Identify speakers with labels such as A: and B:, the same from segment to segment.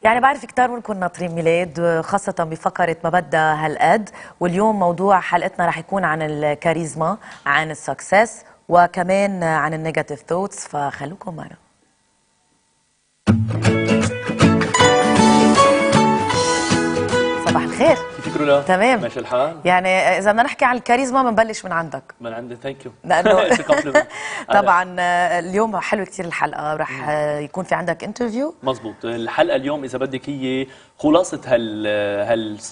A: يعني بعرف كتار منكم ناطرين ميلاد، خاصة بفقرة ما بدها هلقد، واليوم موضوع حلقتنا رح يكون عن الكاريزما، عن السكسس، وكمان عن النيجاتيف ثوتس، فخلوكم معنا. صباح الخير.
B: كيفك رولا؟
A: تمام
B: ماشي الحال؟
A: يعني إذا بدنا نحكي عن الكاريزما بنبلش من عندك.
B: من عندي ثانك يو.
A: لأنه طبعا اليوم حلو كتير الحلقة، رح يكون في عندك انترفيو.
B: مزبوط، الحلقة اليوم إذا بدك هي خلاصة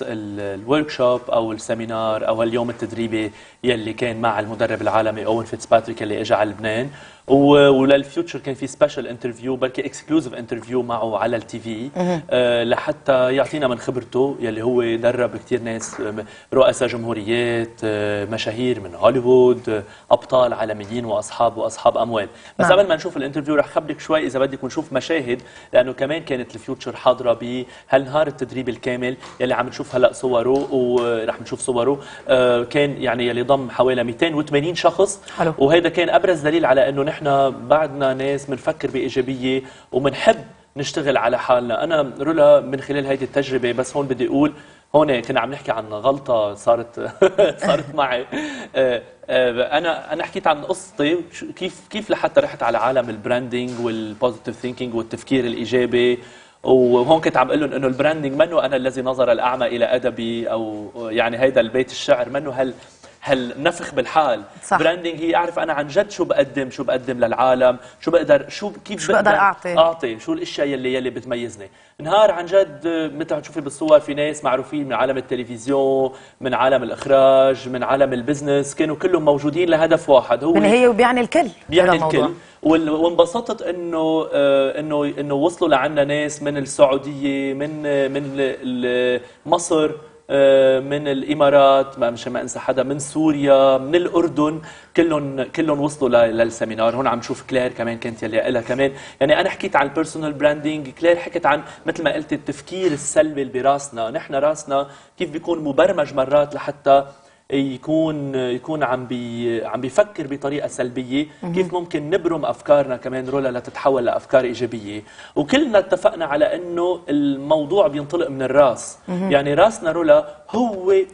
B: الورك شوب أو السيمينار أو اليوم التدريبي يلي كان مع المدرب العالمي أوين فيتسباتريك اللي اجى على لبنان، وللفيوتشر كان في سبيشال انترفيو، بركي اكسكلوزيف انترفيو معه على التي في لحتى يعطينا من خبرته يلي هو درب كثير ناس، رؤساء جمهوريات، مشاهير من هوليوود، ابطال عالميين واصحاب اموال. بس قبل ما نشوف الانترفيو رح خبرك شوي اذا بدك ونشوف مشاهد، لانه كمان كانت الفيوتشر حاضره بهالنهار التدريب الكامل يلي عم نشوف هلا صوره ورح نشوف صوره. كان يعني يلي ضم حوالي 280 شخص. حلو. وهذا كان ابرز دليل على انه نحن بعدنا ناس بنفكر بايجابيه وبنحب نشتغل على حالنا. انا رولا من خلال هيدي التجربه، بس هون بدي اقول، هون كنا عم نحكي عن غلطه صارت معي. انا حكيت عن قصتي كيف لحتى رحت على عالم البراندنج والبوزيتيف ثينكينج والتفكير الايجابي. وهون كنت عم اقول لهم انه البراندنج منه انا الذي نظر الاعمى الى ادبي، او يعني هيدا البيت الشعر منه هالنفخ بالحال. صح. براندنج هي اعرف انا عن جد شو بقدم للعالم، شو بقدر كيف بقدر اعطي شو الاشياء يلي بتميزني. نهار عن جد مثل ما تشوفي بالصور في ناس معروفين من عالم التلفزيون، من عالم الاخراج، من عالم البزنس، كانوا كلهم موجودين لهدف واحد، هو
A: هي وبيعني الكل،
B: بيعني الكل. وانبسطت انه وصلوا لعنا ناس من السعوديه، من مصر، من الامارات، مش ما انسى حدا، من سوريا، من الاردن، كلهم وصلوا للسيمينار. هون عم نشوف كلير كمان كانت يلي لها كمان، يعني انا حكيت عن البيرسونال براندنج، كلير حكت عن مثل ما قلت التفكير السلبي اللي براسنا. نحن راسنا كيف بيكون مبرمج مرات لحتى يكون عم بيفكر بطريقه سلبيه، كيف ممكن نبرم افكارنا كمان رولا لتتحول لافكار ايجابيه. وكلنا اتفقنا على انه الموضوع بينطلق من الراس. يعني راسنا رولا هو يلي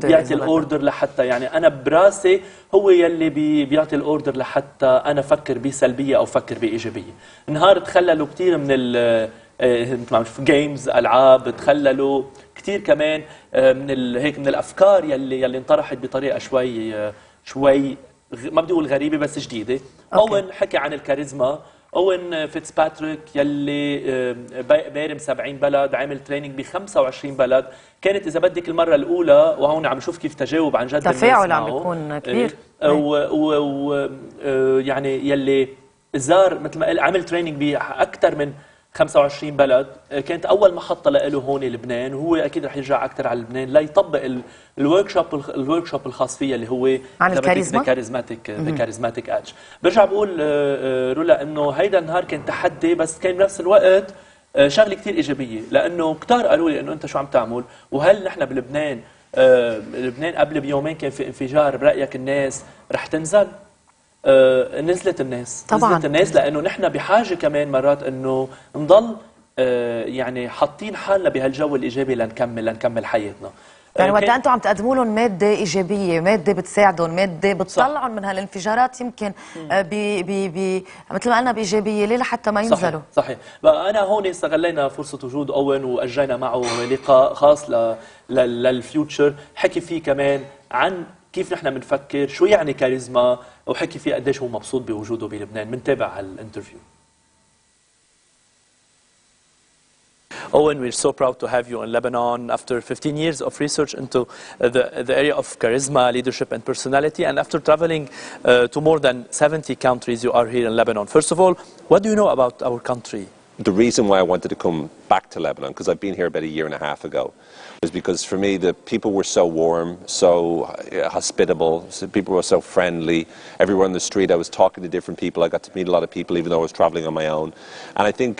B: بيعطي الاوردر لحتى، يعني انا براسي هو يلي بيعطي الاوردر لحتى انا افكر بسلبيه او افكر بايجابيه. نهار تخللوا كثير من مثل ما عم نشوف جيمز، العاب، تخللوا كثير كمان من الافكار يلي انطرحت بطريقه شوي ما بدي اقول غريبه بس جديده. اوين حكى عن الكاريزما، اوين فيتسباتريك يلي بارم 70 بلد، عامل تريننج ب 25 بلد. كانت اذا بدك المره الاولى، وهون عم نشوف كيف تجاوب عن جد
A: تفاعل عم بيكون كبير.
B: يعني يلي زار مثل ما قال عمل تريننج باكثر من 25 بلد. كانت اول محطه له هون لبنان، وهو اكيد رح يرجع اكثر على لبنان ليطبق الورك شوب الخاص فيه اللي هو
A: عن الكاريزما،
B: كاريزماتيك ادج. برجع بقول رولا انه هيدا النهار كان تحدي، بس كان بنفس الوقت شغله كثير ايجابيه، لانه كثار قالوا لي انه انت شو عم تعمل، وهل نحن بلبنان لبنان قبل بيومين كان في انفجار، برايك الناس رح تنزل؟ نزلت الناس طبعا، نزلت الناس، لانه نحن بحاجه كمان مرات انه نضل يعني حاطين حالنا بهالجو الايجابي لنكمل حياتنا.
A: يعني وقت انتم عم تقدموا لهم ماده ايجابيه، ماده بتساعدهم، ماده بتطلعهم من هالانفجارات، يمكن مثل ما قلنا بايجابيه، ليه لحتى ما ينزلوا.
B: صحيح. بقى انا هون استغلينا فرصه وجود اوين واجرينا معه لقاء خاص للفيوتشر، حكي فيه كمان عن كيف نحن بنفكر، شو يعني كاريزما، وحكي فيه قديش هو مبسوط بوجوده بلبنان. بنتابع هالانترفيو. Owen, we're so proud to have you in Lebanon after 15 years of research into the area of charisma, leadership and personality, and after traveling to more than 70 countries, you are here in Lebanon. First of all, what do you know about our country?
C: The reason why I wanted to come back to Lebanon, because I've been here about a year and a half ago, is because for me the people were so warm, so hospitable, people were so friendly. Everywhere on the street I was talking to different people, I got to meet a lot of people even though I was travelling on my own. And I think,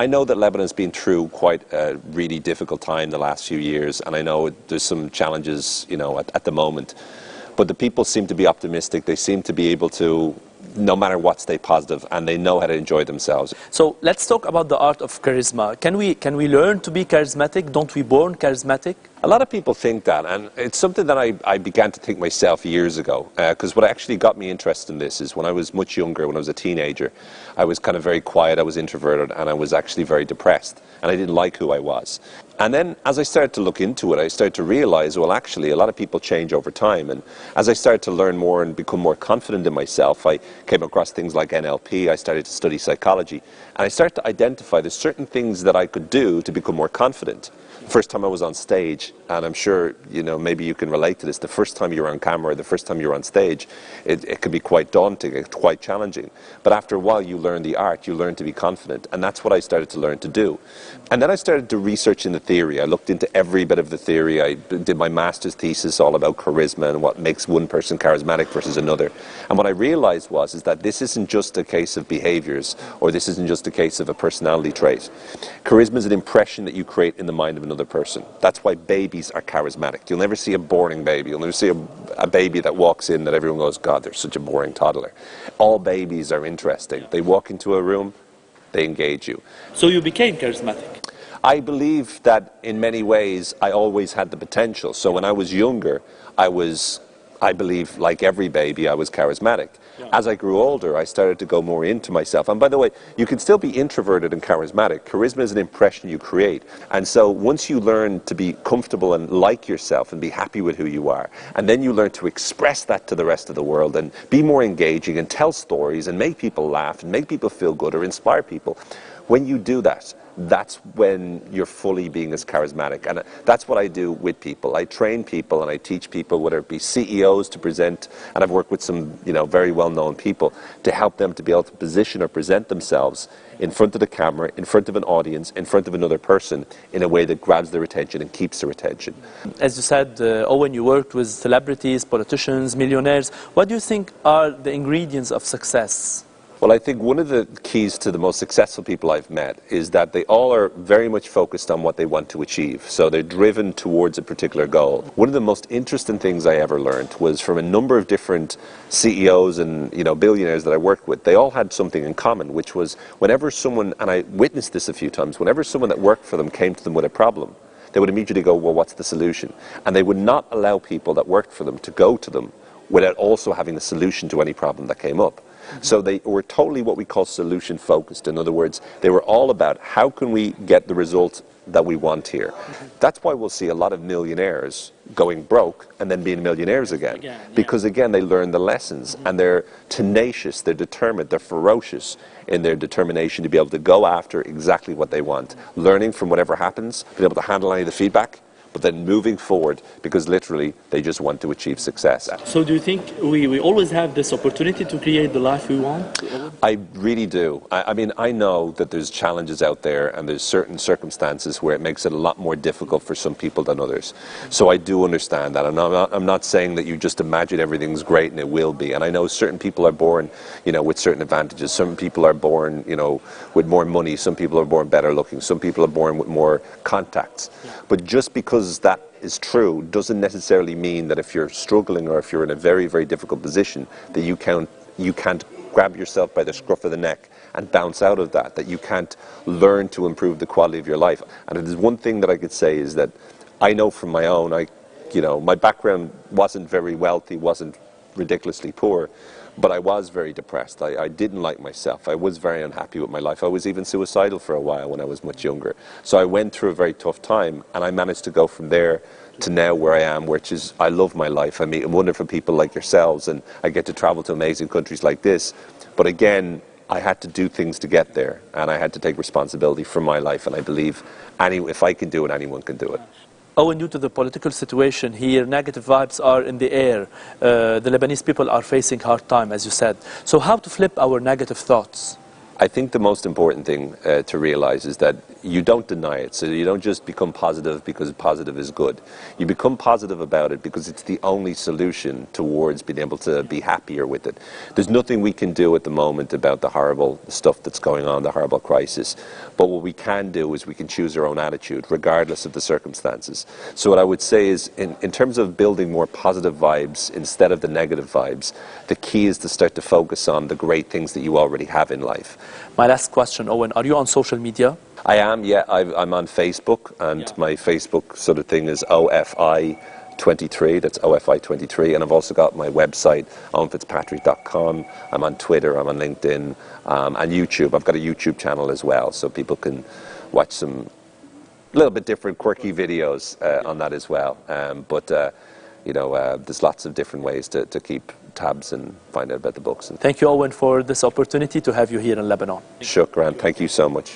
C: I know that Lebanon's been through quite a really difficult time the last few years, and I know there's some challenges, you know, at the moment. But the people seem to be optimistic, they seem to be able to no matter what, stay positive, and they know how to enjoy themselves.
B: So let's talk about the art of charisma. Can we learn to be charismatic? Don't we born charismatic?
C: A lot of people think that, and it's something that I began to think myself years ago, because what actually got me interested in this is when I was much younger, when I was a teenager, I was kind of very quiet, I was introverted, and I was actually very depressed, and I didn't like who I was. And then as I started to look into it, I started to realize, well, actually, a lot of people change over time, and as I started to learn more and become more confident in myself, I came across things like NLP, I started to study psychology, and I started to identify there's certain things that I could do to become more confident. First time I was on stage, and I'm sure, you know, maybe you can relate to this, the first time you're on camera, the first time you're on stage, it can be quite daunting, it's quite challenging. But after a while you learn the art, you learn to be confident, and that's what I started to learn to do. And then I started to research in the theory. I looked into every bit of the theory. I did my master's thesis all about charisma and what makes one person charismatic versus another. And what I realized was that this isn't just a case of behaviors, or this isn't just a case of a personality trait. Charisma is an impression that you create in the mind of another person. That's why babies are charismatic. You'll never see a boring baby. You'll never see a baby that walks in that everyone goes, God, they're such a boring toddler. All babies are interesting. They walk into a room, they engage you.
B: So you became charismatic?
C: I believe that in many ways I always had the potential. So when I was younger, I believe, like every baby, I was charismatic. As I grew older, I started to go more into myself. And by the way, you can still be introverted and charismatic. Charisma is an impression you create. And so once you learn to be comfortable and like yourself and be happy with who you are, and then you learn to express that to the rest of the world and be more engaging and tell stories and make people laugh and make people feel good or inspire people, when you do that, that's when you're fully being as charismatic. And that's what I do with people. I train people and I teach people, whether it be CEOs to present, and I've worked with some, you know, very well-known people to help them to be able to position or present themselves in front of the camera, in front of an audience, in front of another person in a way that grabs their attention and keeps their attention.
B: As you said, Owen, you worked with celebrities, politicians, millionaires. What do you think are the ingredients of success?
C: Well, I think one of the keys to the most successful people I've met is that they all are very much focused on what they want to achieve. So they're driven towards a particular goal. One of the most interesting things I ever learned was from a number of different CEOs and, you know, billionaires that I worked with. They all had something in common, which was whenever someone, and I witnessed this a few times, whenever someone that worked for them came to them with a problem, they would immediately go, well, what's the solution? And they would not allow people that worked for them to go to them without also having a solution to any problem that came up. So they were totally what we call solution focused. In other words, they were all about how can we get the result that we want here. That's why we'll see a lot of millionaires going broke and then being millionaires again. Because again, they learn the lessons and they're tenacious, they're determined, they're ferocious in their determination to be able to go after exactly what they want. Learning from whatever happens, being able to handle any of the feedback, but then moving forward because literally they just want to achieve success.
B: So do you think we always have this opportunity to create the life we want?
C: I really do. I mean, I know that there's challenges out there and there's certain circumstances where it makes it a lot more difficult for some people than others. So I do understand that. I'm not saying that you just imagine everything's great and it will be. And I know certain people are born, you know, with certain advantages. Some people are born, you know, with more money. Some people are born better looking. Some people are born with more contacts. But just because that is true doesn't necessarily mean that if you're struggling or if you're in a very, very difficult position that you can't grab yourself by the scruff of the neck and bounce out of that you can't learn to improve the quality of your life. And if there's one thing that I could say is that I know from my own, my background wasn't very wealthy, wasn't ridiculously poor, but I was very depressed. I didn't like myself. I was very unhappy with my life. I was even suicidal for a while when I was much younger. So I went through a very tough time, and I managed to go from there to now where I am, which is I love my life. I meet wonderful people like yourselves, and I get to travel to amazing countries like this. But again, I had to do things to get there, and I had to take responsibility for my life, and I believe if I can do it, anyone can do it.
B: Owen, due to the political situation here, negative vibes are in the air. The Lebanese people are facing hard time, as you said. So how to flip our negative thoughts?
C: I think the most important thing to realize is that you don't deny it. So you don't just become positive because positive is good. You become positive about it because it's the only solution towards being able to be happier with it. There's nothing we can do at the moment about the horrible stuff that's going on, the horrible crisis. But what we can do is we can choose our own attitude regardless of the circumstances. So what I would say is in terms of building more positive vibes instead of the negative vibes, the key is to start to focus on the great things that you already have in life.
B: My last question, Owen, are you on social media?
C: I am, yeah. I'm on Facebook, and my Facebook sort of thing is OFI23. That's OFI23, and I've also got my website, owenfitzpatrick.com. I'm on Twitter, I'm on LinkedIn, and YouTube. I've got a YouTube channel as well, so people can watch some little bit different, quirky videos on that as well. But you know, there's lots of different ways to keep tabs and find out about the books.
B: Thank you, Owen, for this opportunity to have you here in Lebanon.
C: Shukran. Thank you so much.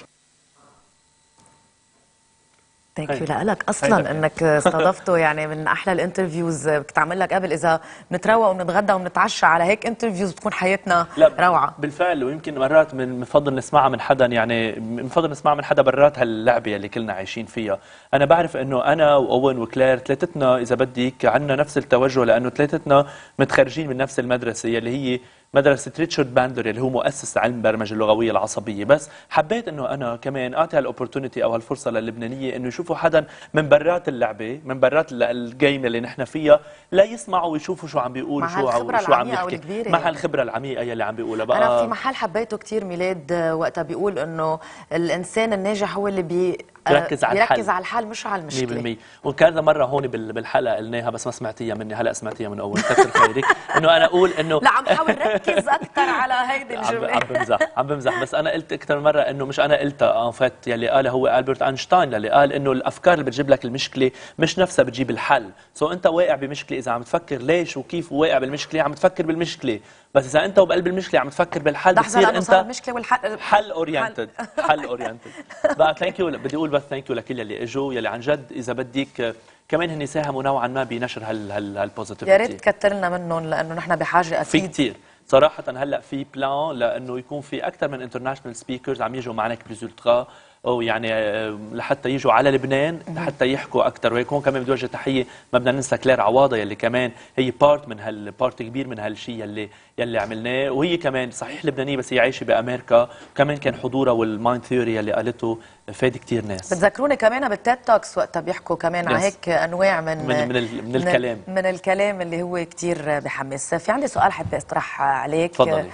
A: ثانك يو لك اصلا انك استضفته، يعني من احلى الانترفيوز كنت اعمل لك قبل. اذا بنتروق وبنتغدى وبنتعشى على هيك انترفيوز بتكون حياتنا روعه
B: بالفعل. ويمكن مرات بنفضل نسمعها من حدا، يعني بنفضل نسمعها من حدا برات هاللعبه اللي كلنا عايشين فيها. انا بعرف انه انا واوين وكلير ثلاثتنا اذا بدك عندنا نفس التوجه، لانه ثلاثتنا متخرجين من نفس المدرسه اللي هي مدرسة ريتشارد باندر اللي هو مؤسس علم البرمجة اللغوية العصبية. بس حبيت انه انا كمان اعطي هالاوبورتونيتي او هالفرصة للبنانية انه يشوفوا حدا من برات اللعبة، من برات الجيم اللي نحن فيها، لا يسمعوا ويشوفوا شو عم بيقولوا، شو عم يحكي مع الخبرة العميقة يلي عم بيقولها. بقى
A: انا في محل حبيته كثير ميلاد وقتها بيقول انه الانسان الناجح هو اللي بيركز على الحل مش على المشكلة.
B: 100%. وكذا مرة هون بالحلقة قلناها بس ما سمعتيها مني، هلا سمعتيها من اول. كثر خيرك انه انا اقول انه
A: لا عم حاول ركز اكثر على هيدي الجمله.
B: عم بمزح بس انا قلت اكثر من مره انه مش انا قلتها، ان فات يلي قالها هو البرت اينشتاين، اللي قال انه الافكار اللي بتجيب لك المشكله مش نفسها بتجيب الحل. سو انت واقع بمشكله، اذا عم تفكر ليش وكيف واقع بالمشكله عم تفكر بالمشكله، بس اذا انت وبقلب المشكله عم تفكر بالحل بتصير انت
A: المشكله والحل
B: حل اورينتد. حل اورينتد. بقى ثانك يو، بدي اقول بس ثانك يو لكل اللي اجوا، يلي عن جد اذا بدك كمان هن ساهموا نوعا ما بنشر هالبوزيتيفيتي.
A: يا ريت تكتر لنا منهم لانه نحن بحاجه اكيد
B: في كثير صراحة. هلا في بلان لانه يكون في اكثر من انترناشونال سبيكرز عم يجوا معنا بريزولترا، او يعني لحتى يجوا على لبنان لحتى يحكوا اكثر. وهيكون كمان بدي اوجه تحيه، ما بدنا ننسى كلير عواضه يلي كمان هي بارت كبير من هالشيء يلي عملناه، وهي كمان صحيح لبنانيه بس هي عايشه بامريكا، وكمان كان حضورها والمايند ثيوري يلي قالته فاد كثير ناس.
A: بتذكروني كمان بالتيد توكس وقتها بيحكوا كمان على هيك انواع
B: من الكلام،
A: من الكلام اللي هو كثير بحمس. في عندي سؤال حابه اطرح عليك.
B: تفضلي.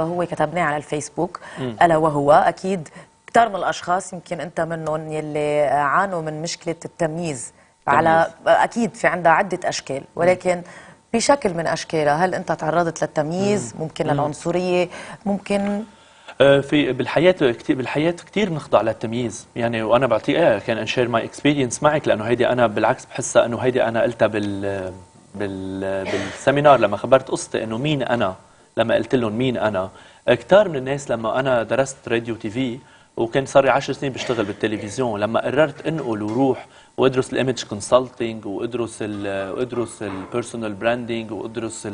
A: هو كتبناه على الفيسبوك، الا وهو اكيد كثير من الاشخاص يمكن انت منهم يلي عانوا من مشكله التمييز. على اكيد في عندها عده اشكال، ولكن بشكل من اشكالها هل انت تعرضت للتمييز؟ ممكن للعنصريه؟ ممكن
B: في بالحياه كثير بنخضع للتمييز يعني. وانا بعطي كان انشير ماي اكسبيرينس معك، لانه هيدي انا بالعكس بحسها انه هيدي انا قلتها بالسيمينار لما خبرت قصتي انه مين انا. لما قلت لهم مين انا، كثار من الناس لما انا درست راديو تي في وكان صار لي 10 سنين بشتغل بالتلفزيون، لما قررت انقل وروح وادرس الايمج كونسلتنج وادرس البيرسونال براندنج وادرس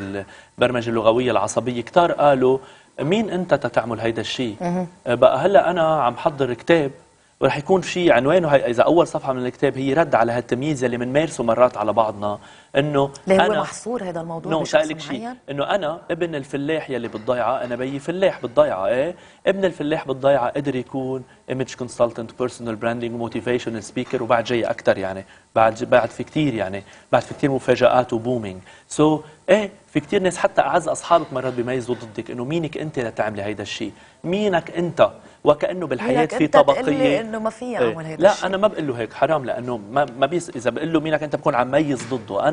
B: البرمجه اللغويه العصبيه، كثار قالوا مين انت تتعمل هيدا الشيء؟ بقى هلا انا عم حضر كتاب ورح يكون في عنوانه اذا اول صفحه من الكتاب هي رد على هالتمييز اللي بنمارسه مرات على بعضنا، انه
A: ليه هو محصور هذا الموضوع بشخص معين؟
B: انه انا ابن الفلاح يلي بالضيعه، انا بيي فلاح بالضيعه، ابن الفلاح بالضيعه قدر يكون ايمج كونسلتنت، بيرسونال براندنج، موتيفيشنال سبيكر، وبعد جاي اكثر يعني، بعد في كثير يعني، بعد في كثير مفاجآت وبومينج. في كثير ناس حتى اعز اصحابك مرات بيميزوا ضدك، انه مينك انت لتعملي هيدا الشيء، مينك انت، وكانه بالحياه في طبقيه
A: انه ما في اعمل هيدا
B: لا
A: الشيء.
B: انا ما بقول له هيك، حرام، لانه ما اذا بقول له مينك انت بكون عم ميز ضده.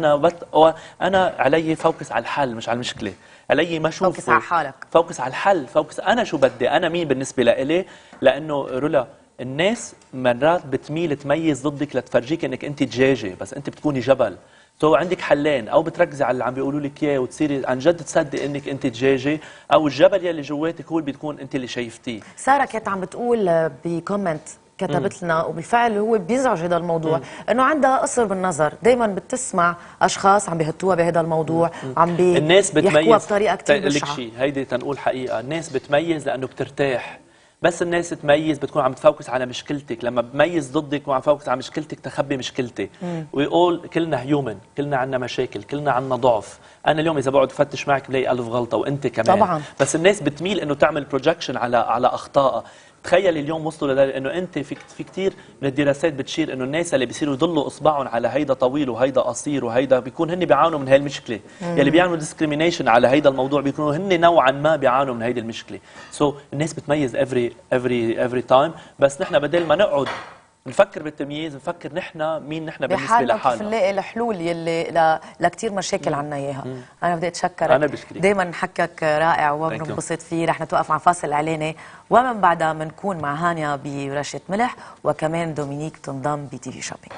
B: انا علي فوكس على الحل مش على المشكله، علي ما اشوف
A: فوكس على حالك،
B: فوكس على الحل، فوكس انا شو بدي، انا مين بالنسبه لإلي. لانه رولا الناس مرات بتميل تميز ضدك لتفرجيك انك انت دجاجه بس انت بتكوني جبل. عندك حلين، او بتركزي على اللي عم بيقولوا لك اياه وتصيري عن جد تصدق انك انت دجاجه، او الجبل يلي جواتك هو اللي بتكون انت اللي شايفتيه.
A: ساره كانت عم بتقول بكومنت كتبت لنا، وبالفعل هو بيزعج هذا الموضوع، انه عندها قصر بالنظر، دائما بتسمع اشخاص عم بيهتوها بهذا الموضوع، عم
B: الناس بتميز
A: بيحكوها بطريقه كثير بشعه.
B: هيدي تنقول حقيقه، الناس بتميز لانه بترتاح، بس الناس تميز بتكون عم تفوكس على مشكلتك، لما بميز ضدك وعم فوكس على مشكلتك تخبي مشكلتي. ويقول كلنا هيومن، كلنا عنا مشاكل، كلنا عنا ضعف. انا اليوم اذا بقعد افتش معك بلاقي 1000 غلطه وانت كمان
A: طبعا.
B: بس الناس بتميل انه تعمل بروجكشن على اخطائها. تخيل اليوم وصلوا لذلك انه انت في كثير من الدراسات بتشير انه الناس اللي بيصيروا يضلوا اصبعهم على هيدا طويل وهيدا قصير وهيدا بيكون هن بيعانوا من هاي المشكله. يلي بيعملوا ديسكريميشن على هيدا الموضوع بيكونوا هن نوعا ما بيعانوا من هيدي المشكله. الناس بتميز every time، بس نحن بدل ما نقعد نفكر بالتمييز نفكر نحن مين نحن بالنسبه لحالنا.
A: كيف نلاقي الحلول يلي لكثير مشاكل عنا اياها. انا بدي اتشكرك،
B: انا بشكرك،
A: دائما حكك رائع وبنبسط فيه. رح نتوقف مع فاصل اعلاني ومن بعدها بنكون مع هانيا برشه ملح وكمان دومينيك تنضم بتي في شوبينج.